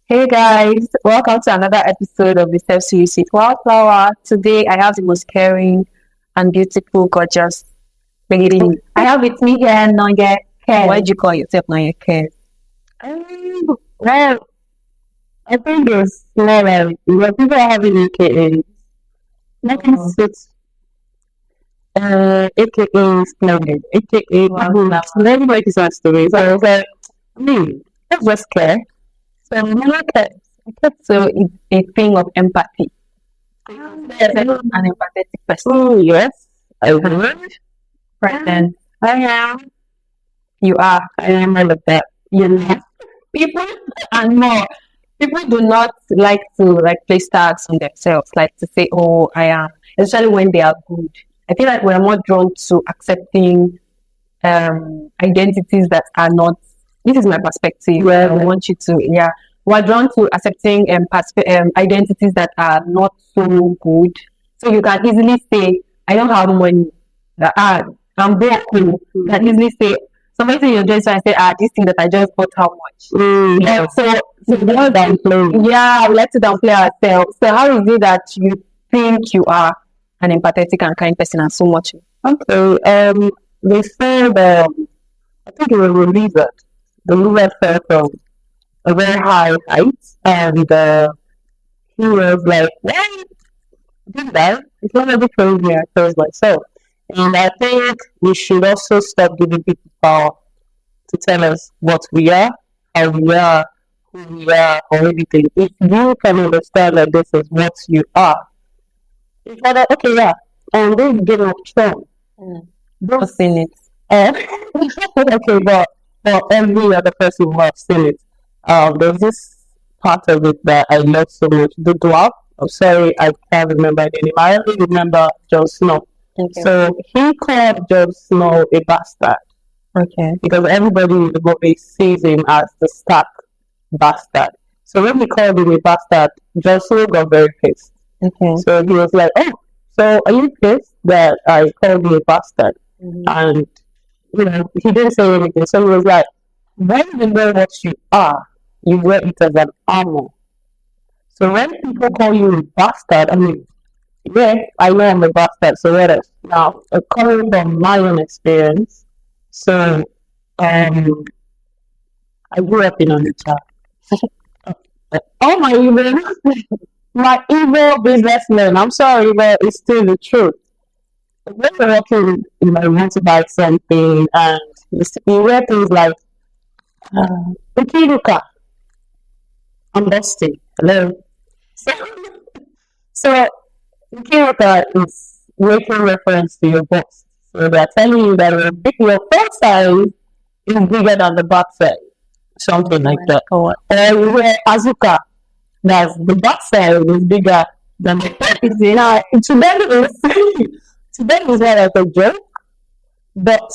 Hey guys, welcome to another episode of the Self-Series with Wildflower. Today I have the most caring and beautiful, gorgeous lady. I have with me here Nonye-Carez. Why do you call yourself Nonye-Carez? Well, I think it's level. When people are having AKA, nothing suits AKA splendid, AKA Wow. everybody wants to be. So I was like, let's just care. So I'm not care. So it's a thing of empathy. Yes, An empathetic person. oh, yes, I would. Present. I am. You are. I am all of that. You know. People and more. People do not like to place tags on themselves, like to say, "Oh, I am," especially when they are good. I feel like we're more drawn to accepting identities that are not. This is my perspective. Well, I want you to, yeah. We're drawn to accepting identities that are not so good. So you can easily say, "I don't have money." I'm broke. You can easily say somebody you're doing so I say, this thing that I just bought, how much? yeah. So More than plain. yeah, we like to downplay ourselves. So how is it that you think you are an empathetic and kind person and so much? Okay. They said, I think it was a lizard. The lizard fell from a very high height, and he was like, "What? Did that? It's not every crazy I chose myself." And I think we should also stop giving people power to tell us what we are, how we are, who we are, or anything. If you can understand that this is what you are, it's like, okay, yeah, and this is Game of Thrones. I've seen it. Okay, but for every other person who has seen it, there's this part of it that I love so much. The dwarf. I'm sorry, I can't remember the name. I only remember Jon Snow. Okay. So he called Jon Snow a bastard Okay. because everybody in the movie sees him as the Stark bastard. So when he called him a bastard, Jon Snow got very pissed. Okay. So he was like, "Oh, so are you pissed that I called you a bastard?" And he didn't say anything. So he was like, "When you know what you are, you wear it as an armor. So when people call you a bastard, I mean, yeah, I know I'm a bastard, so what else?" Now, coming from my own experience, so I grew up in Onitsha. Oh my evil businessman. I'm sorry, but it's still the truth. When we're walking, you want to buy something, and you wear things like, Ikiruka, I'm busting. Hello. So, so Ikiruka is making reference to your bust. So they're telling you that your front size is bigger than the back size. Something like that. Or you wear Azuka, that's the back side is bigger than the front. Now, to them is not like a joke, but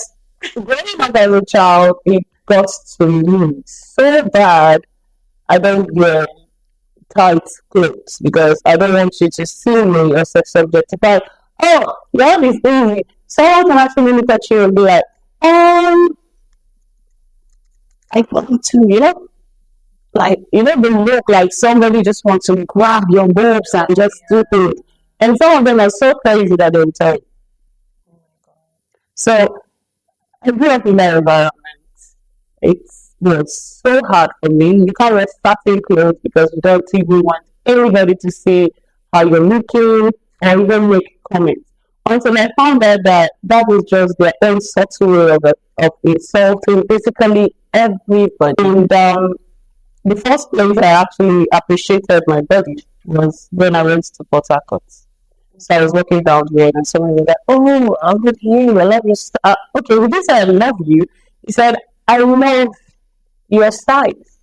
growing up as a child, it got to me so bad. I don't wear tight clothes because I don't want you to see me as a subjectified. Oh, that is easy. Someone can actually look at you and be like, I want to, like, they look like somebody just wants to grab your boobs and just do things. And some of them are so crazy that they'll tell you. So I grew up in that environment. It was so hard for me. You can't wear certain clothes because you don't even want anybody to see how you're looking or even make comments. Until I found out that was just their own subtle way of insulting basically everybody. And the first place I actually appreciated my body was when I went to Port Harcourt. So I was walking down here and someone was like, "Oh, I'm with you. I love you." Okay, he didn't say I love you. He said, "I love your size."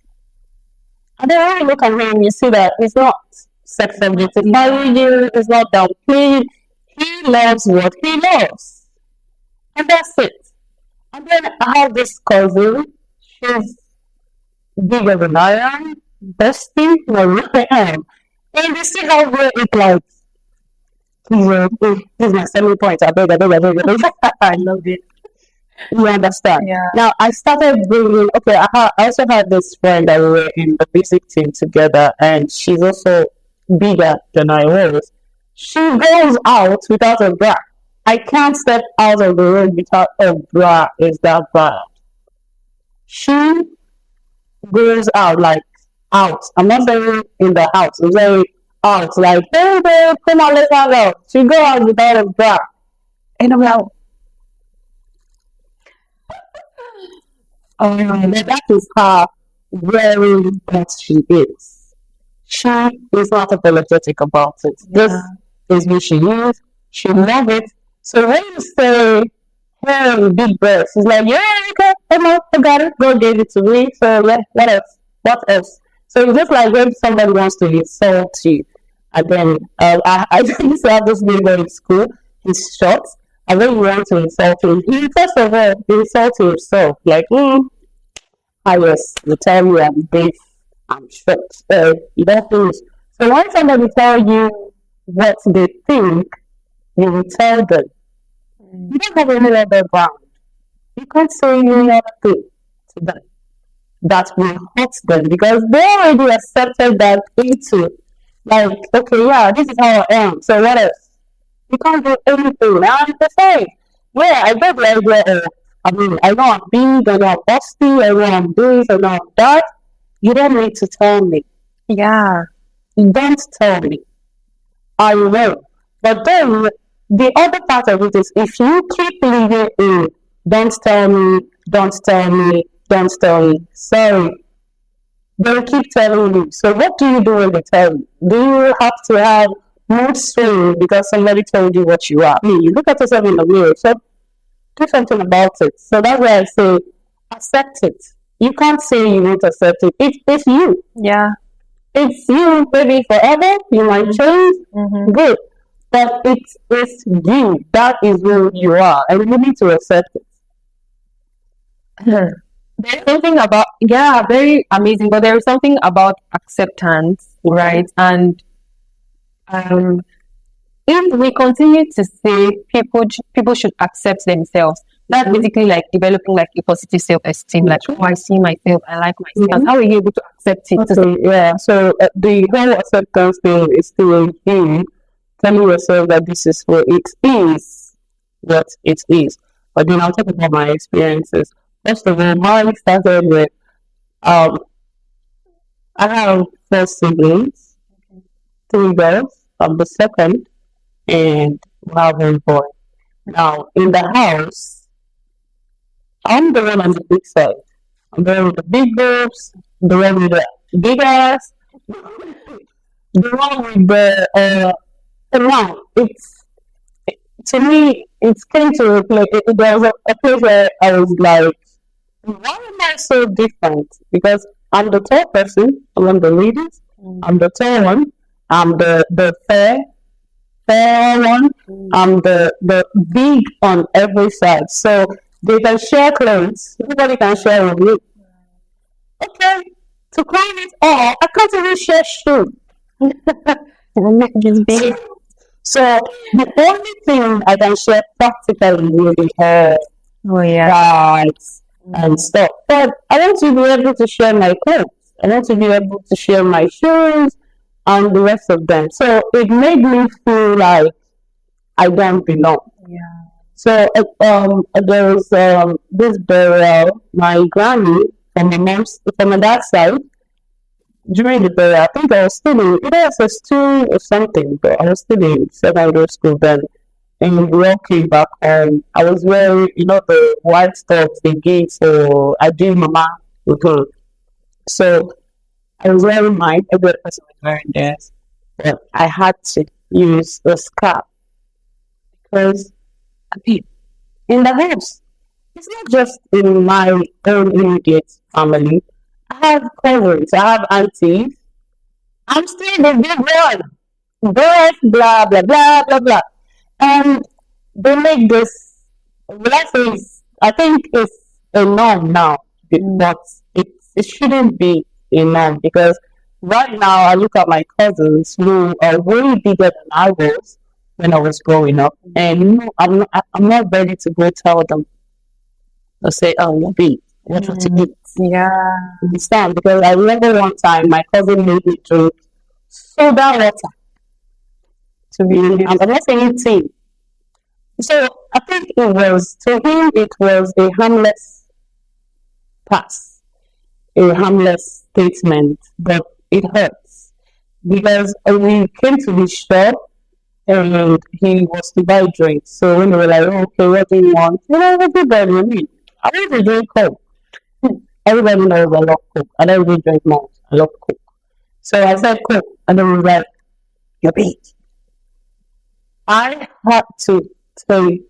And then when you look at him, you see that he's not sex objectifying you, he's not downplaying. He loves what he loves. And that's it. And then I have this cousin. She's bigger than I am, bestie than I am. And you see how we're like, this is my selling point. I beg. I love it. You understand? Yeah. Now I started bringing. Okay, I also had this friend that we were in the music team together, and she's also bigger than I was. She goes out without a bra. I can't step out of the room without a bra. Is that bad? She goes out like out. I'm not saying in the house. I'm saying out. Like, hey babe, come on, let's hang out. She go out without a bra, and I'm like, oh, that is how very that she is. She is not apologetic about it. This is who she is. She loves it. So when you say, hey, big breast, she's like, yeah, okay, come on, I got it. Go give it to me. So what else? What else? So it's just like when somebody wants to insult you. And then I used to have this neighbor in school. He's short. And when you want to insult him, he first of all insult himself. Like, yes, you tell me I'm big, I'm short. You don't finish. So when somebody tell you what they think, you will tell them. You don't have any other ground. You can't say any other thing to them. That will hurt them because they already accepted that into, like, okay, yeah, this is how I am. So what else? You can't do anything. Now I'm the same. Yeah, I get the idea of, I know I'm big, I know I'm busty, I know I'm this, I know I'm that. You don't need to tell me. Yeah. You don't tell me. I will. But then the other part of it is if you keep living in, don't tell me, don't tell me, don't tell me. Sorry. They'll keep telling you. So what do you do when they tell you? Do you have to have mood swing because somebody told you what you are? You look at yourself in the mirror. So do something about it. So that's why I say accept it. You can't say you won't accept it. It's you. Yeah. It's you, maybe forever. You might change. Good. But it's you. That is who you are. And you need to accept it. There's something about, very amazing, but there is something about acceptance, right? And if we continue to say people should accept themselves, that's basically like developing like a positive self-esteem. Like, oh, I see myself, I like myself. How are you able to accept it? Okay, yeah. So the whole acceptance thing is still you telling yourself that this is what it is, But then I'll talk about my experiences. First of all, mine started with I have 4 siblings, 3 girls. I'm the second, and we have 1 boy. Now in the house, I'm the one on the big side. I'm the one with the big boobs, the one with the big ass, the one with the and now it's to me it came to a place. There was a place where I was like, why am I so different? Because I'm the tall person among the ladies. I'm the tall one. I'm the fair one. I'm the big on every side. So they can share clothes. Everybody can share with me. Okay. To climb it all, I can't even share shoes. Just big. So the only thing I can share practically will be hair, rights, and stuff. But I want to be able to share my clothes. I want to be able to share my shoes and the rest of them. So it made me feel like I don't belong. Yeah. So there was this burial. My granny from my dad's side. During the burial, I think I was still in either SS2 or something, but I was still in secondary school then. And we all came back home. I was wearing, the white stuff they gave for I did mama with her. So I was wearing mine. Every other person was wearing theirs. But I had to use a scarf because in the house, it's not just in my own immediate family. I have cousins, I have aunties. I'm still the big one. Birth, blah, blah, blah, blah, blah. And they make this, I think it's a norm now, but it shouldn't be a norm because right now I look at my cousins who are way bigger than I was when I was growing up, and I'm not ready to go tell them. They'll say, "Oh, you're big. What to eat?" Yeah. Understand? Because I remember one time my cousin made me drink soda water. To be honest, I'm not saying tea. So I think it was, to him, it was a harmless pass, a harmless statement, but it hurts because we came to the shop and he was to buy drinks. So when they were like, "Oh, okay, what do you want?" Everybody, I want to drink Coke. Everybody knows I love Coke. I don't really drink much. I love Coke. So I said Coke, and they were like, "You're big." I had to take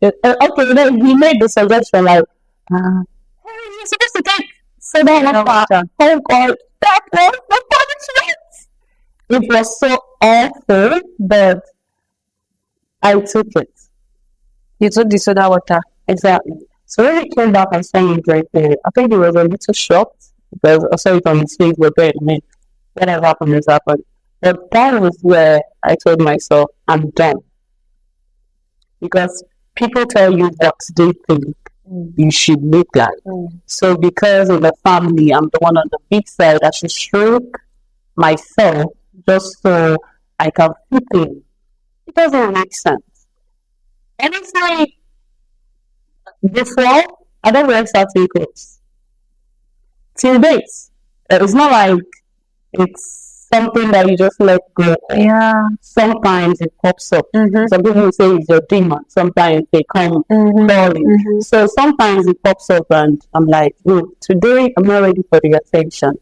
it. Okay, then he made the suggestion like, "Hey, you're supposed to take soda water." Oh God, that was the punishment. It was so awful, but I took it. You took the soda water. Exactly. So when he came back and saw me drinking, I think he was a little shocked because I saw it on his face, but I mean, whatever happened has happened. But that was where I told myself, I'm done. Because people tell you what they think you should look like. So because in the family, I'm the one on the big side, I should shrink myself just so I can fit in. It doesn't make sense. And it's like, before, I don't wear certain clothes. Till date. It's not like it's something that you just let go. Yeah. Sometimes it pops up. Some people say it's your demon. Sometimes they come crawling. So sometimes it pops up and I'm like, today I'm not ready for the attention.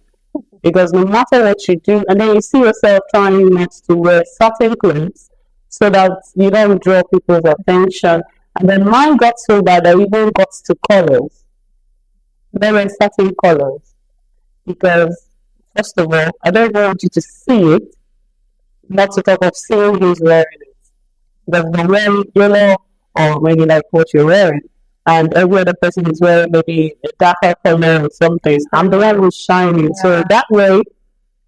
Because no matter what you do, and then you see yourself trying not to wear certain clothes so that you don't draw people's attention. And then mine got so bad I even got to colors. There were certain colors. Because, first of all, I don't want you to see it, not to talk of seeing who's wearing it. Because if I'm wearing yellow, or maybe like what you're wearing, and every other person is wearing maybe a darker color or something, I'm the one who's shining. Yeah. So that way,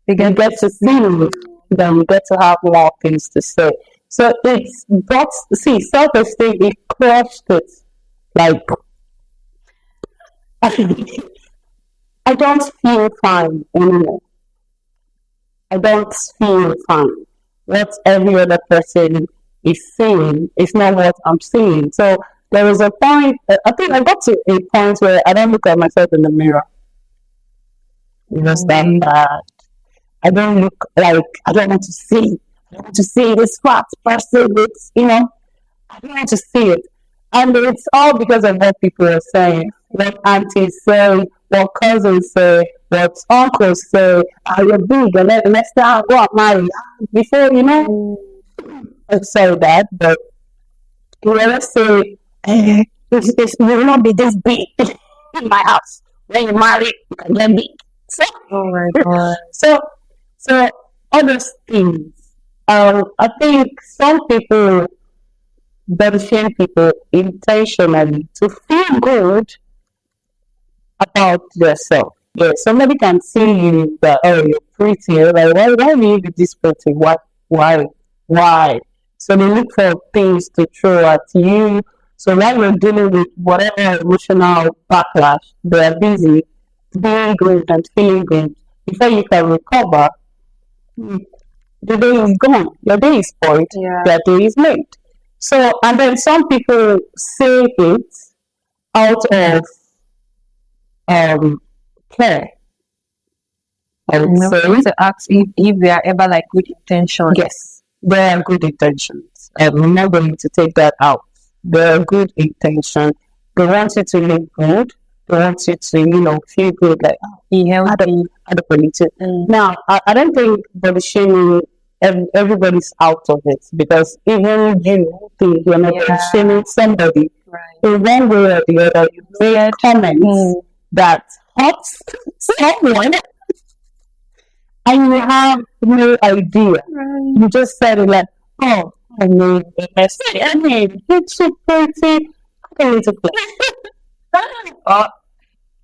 you get to see me, then you get to have more things to say. So it's, but see, self-esteem, it crushed it. Like, I don't feel fine anymore. I don't feel fine. What every other person is saying is not what I'm saying. So there was a point, I think I got to a point where I don't look at myself in the mirror. You understand that? I don't look like, I don't want to see. I don't want to see this fat person. It's, I don't want to see it. And it's all because of what people are saying. What aunties say, what cousins say, what uncles say, you're big, and let's go and marry. Before, I'm sorry that, but whoever say, this will not be this big in my house. When you marry, you can get big. So, oh my God. So all those things. I think some people shame people intentionally to feel good about yourself. Yeah, somebody can see you that, oh, you're pretty. You're like, why do you be this pretty? Why? So they look for things to throw at you. So while you're dealing with whatever emotional backlash, they are busy being good and feeling good. Before you can recover, the day is gone. Your day is spoiled. Yeah. Your day is made. So, and then some people say it out of care. I would say. I want to ask if they are ever like good intentions. Yes, they are good intentions. I'm not going to take that out. They are good intentions. They want you to look good. They want you to, feel good, like, be healthy. Now, I don't think body shaming, everybody's out of it, because even you think you're not shaming somebody, in one way or the other, you made comments that hurts someone, and you have no idea. You just said it like, oh, I mean, it's so pretty. I need to play.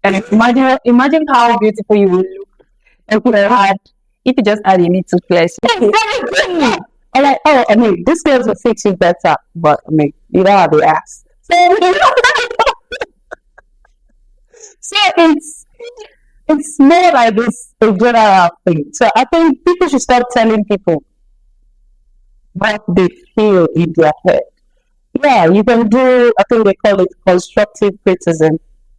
And imagine how beautiful you would look if you just add a little place. I'm like, this girl will fix you better, but you don't have the ass. So it's more like this a general thing. So I think people should stop telling people what they feel in their head. Yeah, you can do, I think they call it constructive criticism,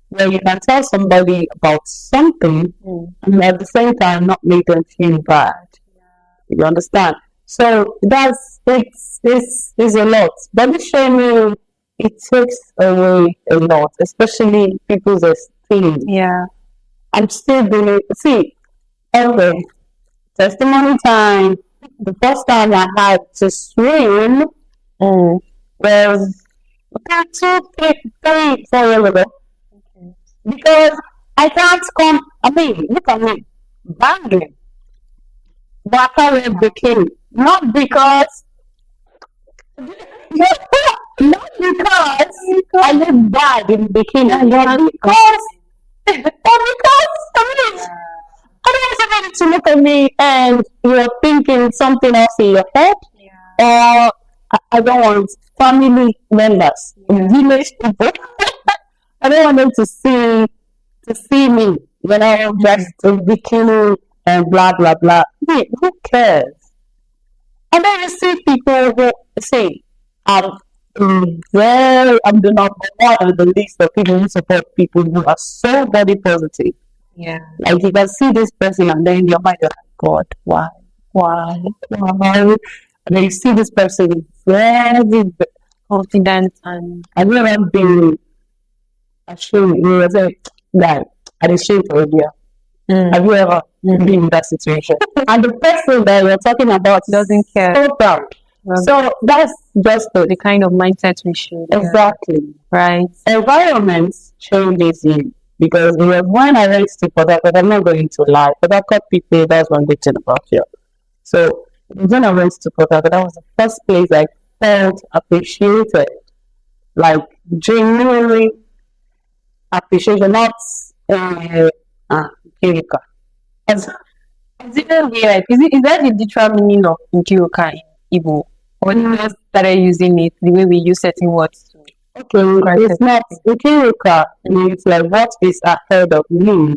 where you can tell somebody about something and at the same time not make them feel bad. You understand? So it's a lot. Body shaming, it takes away a lot, especially people's esteem. Yeah. I'm still doing see, okay, testimony time. The first time I had to swim was about 4 years ago. Because I can't come, I mean, look at me, banging. But I can't wear bikini. Not because, not because I look bad in bikini, but because, I mean, I don't want somebody to look at me and you're thinking something else in your head. Or I don't want family members, village people. I don't want them to see me when I'm dressed in bikini and blah blah blah. Hey, who cares? And then you see people who say, I'm I'm the number one on the list of people who support people who are so body positive. Yeah. Like you can see this person and then your mind, you're like, God, why? And then you see this person very Confident and I've never been ashamed. You know, like, I'm ashamed for you. Have you ever been in that situation? And the person that you're talking about doesn't care. so proud. So that's just The kind of mindset we should. exactly Right. environment changes you. Because when I went to Port Harcourt, I'm not going to lie. Port Harcourt people, that's one good thing about you. So when I went to Port Harcourt, that was the first place I felt appreciated. Like genuinely appreciation, not Kirika. Is it weird? Is that the literal meaning of Nkirika in Igbo? Or you just started using it the way we use certain words to Okay, it's not Nkirika means like what is ahead of me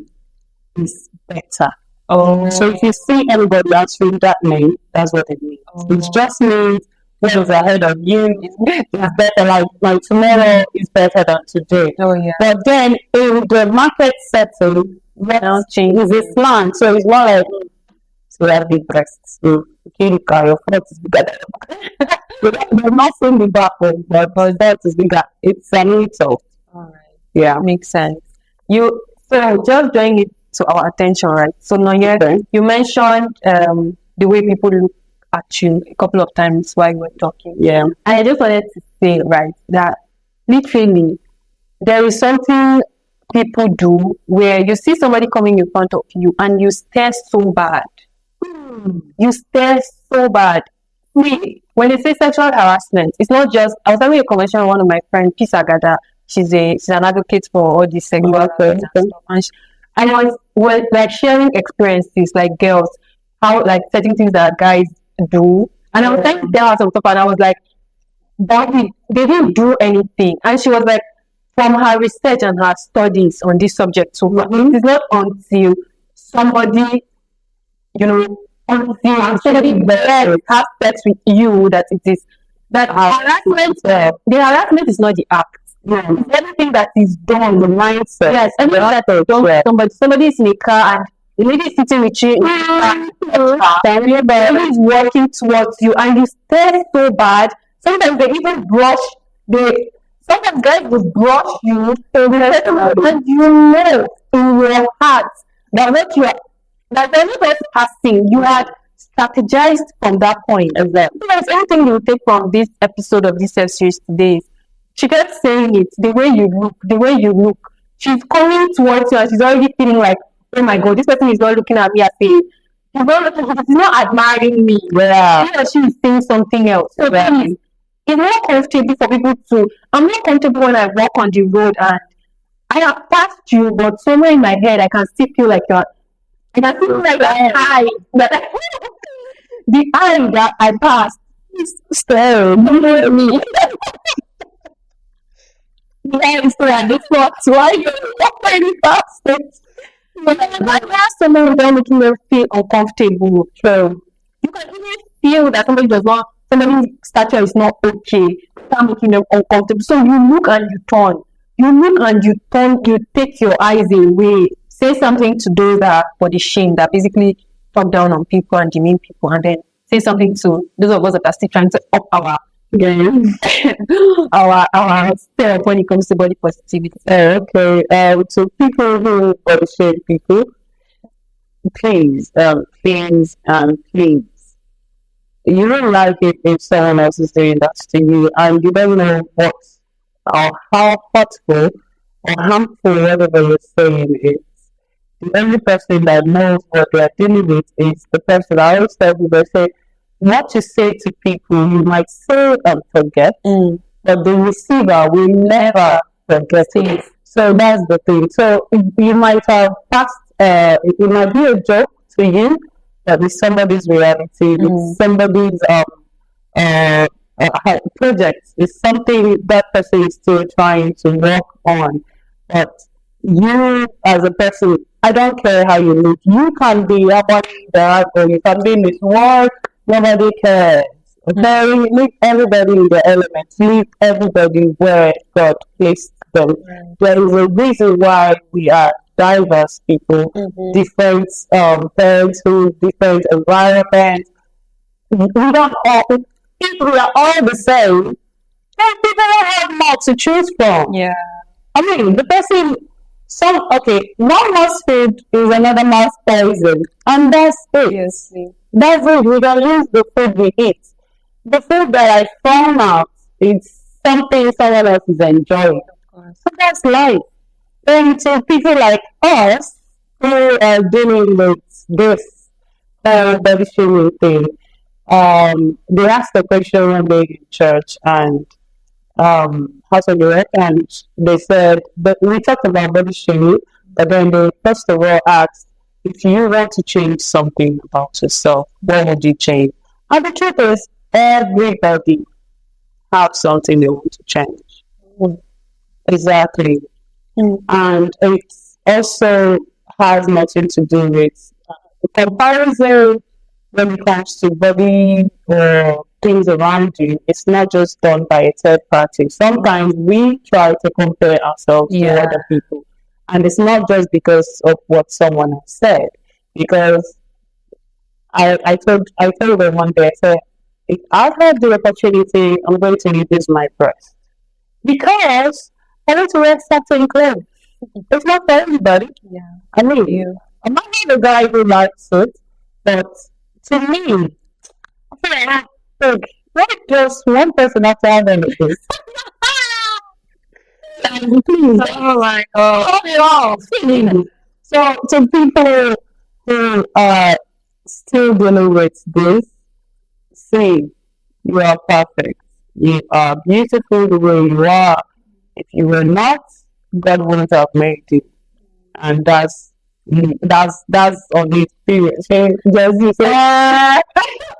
is better. Oh, So if you see anybody answering that name, that's what it means. It just means what is ahead of you is better. Like tomorrow is better than today. oh yeah. But then in the market setting, what is a slang? So it's more like so you have big breasts. Kirika, your front is bigger than they're not saying the back one, but that is bigger. It's an insult. All right. Yeah. Makes sense. So just drawing it to our attention, right? So Nonye, you mentioned the way people look at you a couple of times while you were talking. Yeah. And I just wanted to say, right, that literally there is something people do where you see somebody coming in front of you and you stare so bad. You stare so bad. See, when they say sexual harassment, it's not just. I was having a conversation with one of my friends, Peace Agada. She's an advocate for all these sexual harassment and stuff. And I was like sharing experiences, like girls, how like certain things that guys do. And I was trying to tell her some stuff, and I was like, "Bobby, they didn't do anything." And she was like, from her research and her studies on this subject so far, it's not until somebody, until somebody has sex with you that it is that harassment. The harassment is not the act. It's everything that is done, the mindset. Yes, everything that is done. Somebody is in a car and the lady is sitting with you. Somebody is walking towards you and you stare so bad. Sometimes they even brush. Sometimes guys will brush you and you know in your heart that they're not passing. You had strategized from that point as well. If there's anything you take from this episode of this self-series today, she kept saying it, the way you look. She's coming towards you and she's already feeling like, oh my God, this person is not looking at me as a, she's not admiring me. Yeah. She is saying something else. So please, it's not comfortable for people to, I'm not comfortable when I walk on the road and I have passed you, but somewhere in my head, I can still feel like I can feel like the eye that I passed is staring at me. Yeah, it's like this spot. Why you already fasted? But where someone without making them feel uncomfortable. True. You can even feel that somebody's stature is not okay, start making them uncomfortable. So you look and you turn. You take your eyes away, say something to those that body shame that basically talk down on people and demean people, and then say something to those of us that are still trying to up our Yeah. our step when it comes to body positivity. Okay. So people who body shame people, please. You don't like it if someone else is doing that to you, and you don't know what or how hurtful or harmful whatever you're saying is. The only person that knows what they are dealing with is the person. I always tell people, I say, what you say to people, you might say and forget, but the receiver will never forget it. So that's the thing. So you might have passed, it might be a joke to you, but it's somebody's reality, it's somebody's uh, project, it's something that person is still trying to work on. But you, as a person, I don't care how you look, you can be about that, or you can be in this world, nobody cares. Okay, leave everybody in their elements, leave everybody where God placed them. There is a reason why we are diverse people, different parents, different environments. We don't all, if we are all the same, then people will have more to choose from. Yeah. I mean, the person, one man's food is another man's poison, and that's it. Yes. That's it. We can use the food we eat. The food that I found out is something someone else is enjoying. So that's life. And so people like us who are dealing with this body shaming thing, they asked the question one day in church and House of Direct, and they said, but we talked about body shaming, but then they first of all asked, if you want to change something about yourself, what would you change? And the truth is, everybody have something they want to change. Exactly. And it also has nothing to do with comparison when it comes to body or things around you. It's not just done by a third party. Sometimes we try to compare ourselves to other people. And it's not just because of what someone has said. Because I told them one day, I said, if I have the opportunity, I'm going to use my breast. Because I want to wear something clothes. It's not for everybody. Yeah. I mean, I'm not the guy who likes it, but to me, I feel like, not just one person has to have any of this. Please, Oh my God. it all. So, to people who are still dealing with this, see, you are perfect. You are beautiful the way you are. If you were not, God wouldn't have made you. And that's on the experience. So just you say,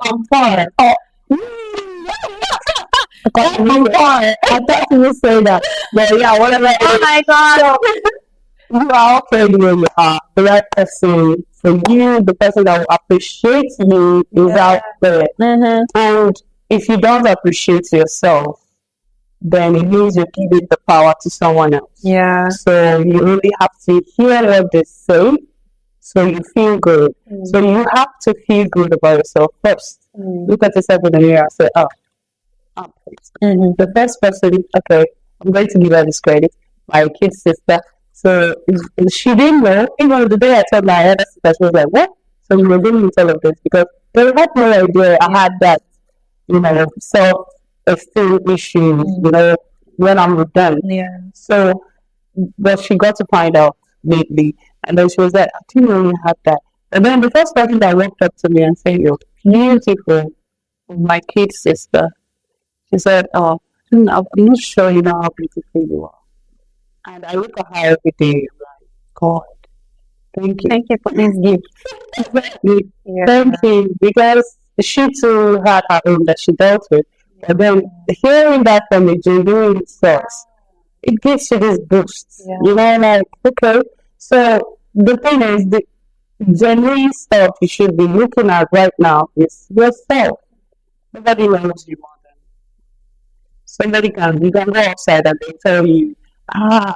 I'm fine. I'm fine. I thought you would say that. But yeah, whatever. Oh my God. So, you are okay the way you are. The right person for you, the person that will appreciate you is out there. And if you don't appreciate yourself, then it means you're giving the power to someone else. Yeah. So you really have to hear what they say so you feel good. So you have to feel good about yourself first. Look at yourself in the mirror and say, I'm pleased. The first person, okay, I'm going to give her this credit, my kid sister. So she didn't know, even the day I told my other sister, she was like, what? So you were dealing with all of this because they had no idea I had that, self-esteem issues, when I'm with them. Yeah. So, but she got to find out lately. And then she was like, I didn't know you had that. And then the first person that walked up to me and said, you're beautiful, my kid sister. She said, I'm not sure you know how beautiful you are. And I look at her every day. I'm like, God, thank you. Thank you for this gift. Thank you. Because she too had her own that she dealt with. But then hearing that from a genuine source it gives you this boost. Yeah. You know, like, okay. So the thing is, the genuine stuff you should be looking at right now is yourself. Nobody knows you more than somebody can. You can go outside and they tell you, I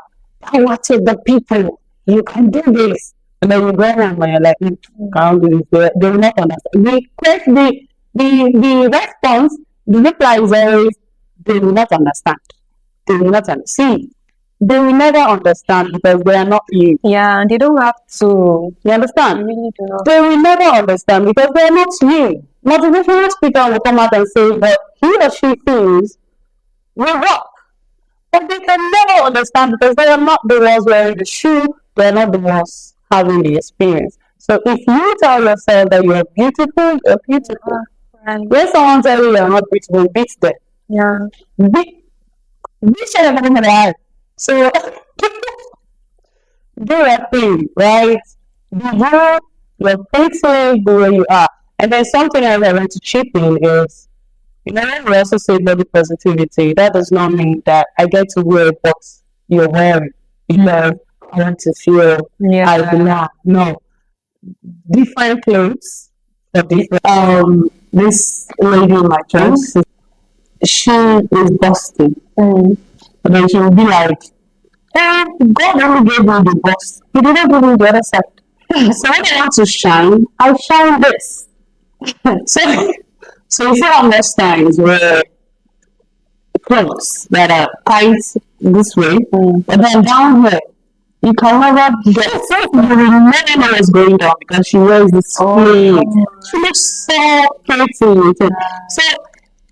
watch it, the people. You can do this. And then you go home and you're like, can't do this. They will not understand. The response, the reply is always, they will not understand. They will not understand. See, they will never understand because they are not you. Yeah, they don't have to. You understand? They really do not. They will never understand because they are not you. Motivational speaker will come out and say that he or she thinks will work. But they can never understand because they are not the ones wearing the shoe, they are not the ones having the experience. So if you tell yourself that you are beautiful, you're beautiful. Right. When someone tells you you're not beautiful, beat them. Yeah. Beat everything in the eye. So do your thing, right? Be you, you're faithfully the way you are. And then something else I want to chip in is, you know, when we also say body positivity, that does not mean that I get to wear what you're wearing because I want to feel I belong. No. Different clothes for different this lady in my church, she is busting. But then she will be like, God only gave me the bust. He didn't give me the other side. So when I want to shine, I shine this. So you see how most times where clothes that are tight this way, but then down here, you can never get you will never know what's going down because she wears this plate. She looks so pretty. So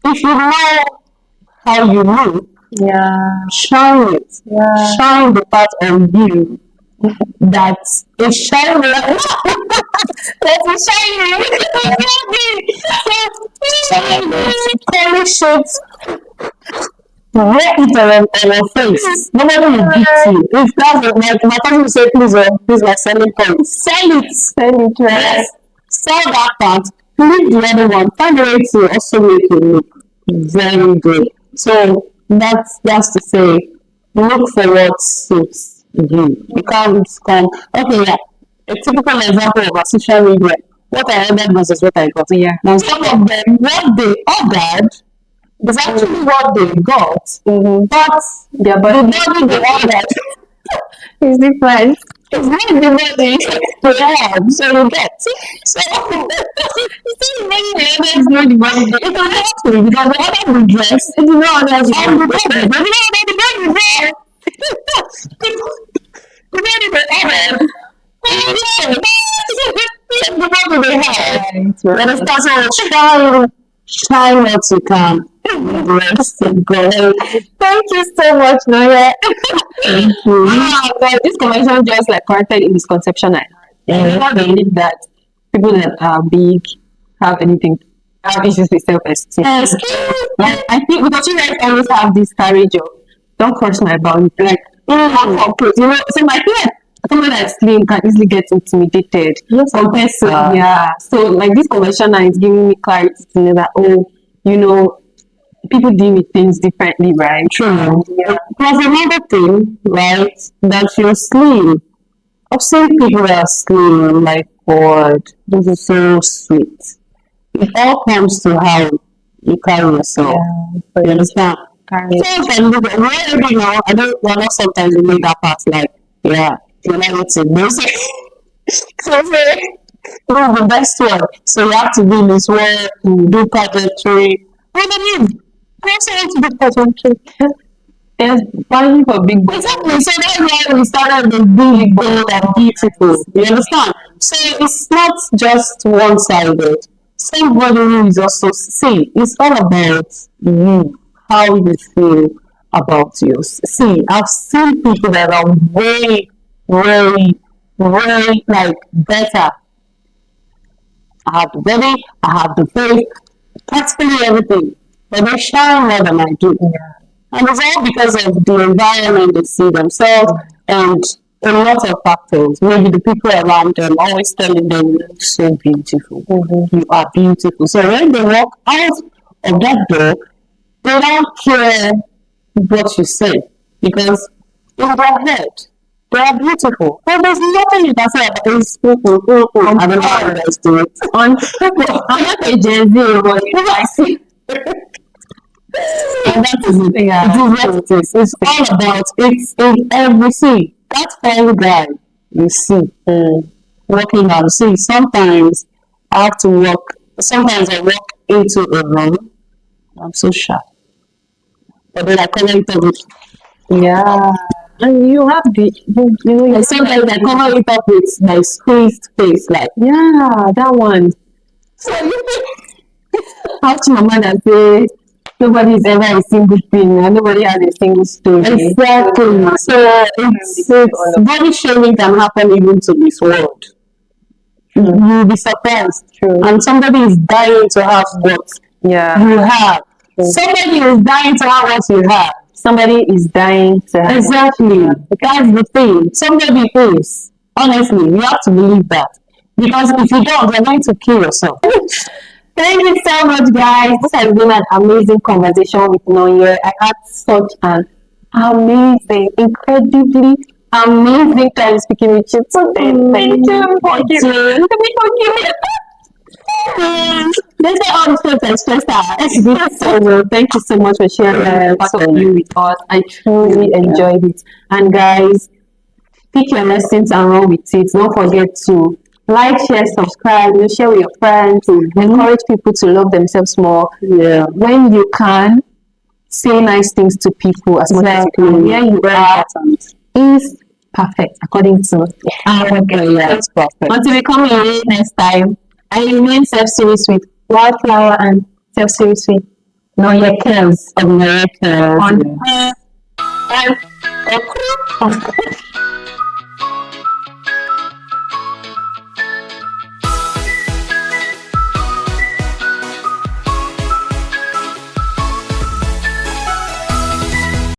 if you know how you look, shine it. Shine the part on you that is shining. That is shining. Shine it. Polish it. Wear it on your face. Nobody will beat you. If that's like my cousin will say, please my selling point. Sell it. Sell it, right? Sell that part. Leave the other one. Find a way to also make it look very good. So that's to say, look for what suits you. You can't come. Okay, yeah. A typical example of a social media. What I ordered versus what I got. Yeah. Now some of them, what they ordered is actually what they got, but Their the body body they ordered is different. is not the body they have. So you get. So it's not the body they ordered because they ordered the dress. It did not order the body. They did not order the body there. The body they ordered. The body they had. You understand? So shine what you can. Rest and go. Thank you so much, Nonye. Thank you. But this conversation just like corrected a misconception I had. I never believe that people that are big have issues with self-esteem. Like, I think because you guys always have this courage of don't cross my boundary. Like, you know, so my fear someone that's slim can easily get intimidated. Yes, compared to so like this conversation now is giving me clarity to know that you know, people deal with things differently, right? True. There's another thing, right? That you're slim. I've seen people that are slim, like, God, this is so sweet. It all comes to how you carry yourself. Yeah. You understand? So I know sometimes we make that part like, you're not eating music. So this is the best one. So you have to do this one, do pageantry. What do you mean? I also want to do pageantry. There's planning for big boys. Exactly. So that's why we started the big, bold, and beautiful. You understand? So it's not just one-sided. Somebody who is also it's all about you, how you feel about you. See, I've seen people that are way, very, very like better. I have the body, I have the face, practically everything. But they shine more than I do. And it's all because of the environment they see themselves and a lot of factors. Maybe the people around them always telling them, you look so beautiful. You are beautiful. So when they walk out of that door, they don't care what you say. because in their head, they are beautiful. But there's nothing you can say about these people. I don't know how you guys do it. I'm not a Gen Z, but I see. And that is it. Yeah. It is what it is. It's all about, it's in everything. That fine guy you see walking out. See, sometimes I have to walk, sometimes I walk into a room, I'm so shy. But then I cover it up with, Yeah. And you have and sometimes I cover it up with my squeezed face, like, yeah, that one. so you How to mama that say nobody is ever a single thing and nobody has a single story. exactly. So it's body shaming can happen even to this world. You'll be surprised. True. And somebody is dying to have what Yeah. you have. Somebody is dying to have what you have. Somebody is dying to have. Exactly. That's the thing. Somebody is. Honestly, you have to believe that. Because if you don't, you're going to kill yourself. Thank you so much, guys. This has been an amazing conversation with Nonye. I had such an amazing, incredibly amazing time speaking with you today. Thank you for giving me. Let's say all the stuff to express that. So, thank you so much for sharing part of you with us. I truly enjoyed it. And guys, pick your lessons and run with it. Don't forget to like, share, subscribe, share with your friends, encourage people to love themselves more. Yeah. When you can, say nice things to people as much as you can. Where you are is perfect according to our That's perfect. Until we come here next time, I remain self-series with Wildflower and self-series with Nonye-Carez America. on